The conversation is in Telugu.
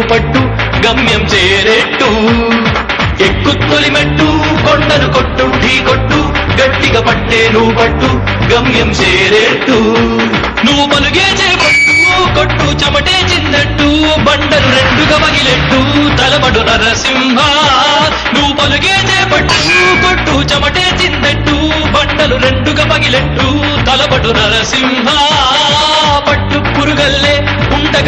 పట్టు గమ్యం చేరేట్టు ఎక్కు తొలిమెట్టు కొండను కొట్టు ఢీ కొట్టు గట్టిగా పట్టే నువ్వు పట్టు గమ్యం చేరేట్టు నువ్వు పలుగే చేపట్టు కొట్టు చెమటే చిందట్టు బండలు రెండుగా పగిలెట్టు తలబడు నరసింహ నువ్వు పలుగే చేపట్టు కొట్టు చెమటే చిందట్టు బండలు రెండుగా పగిలెట్టు తలబడు నరసింహ పట్టు పురుగల్లే ఉండగ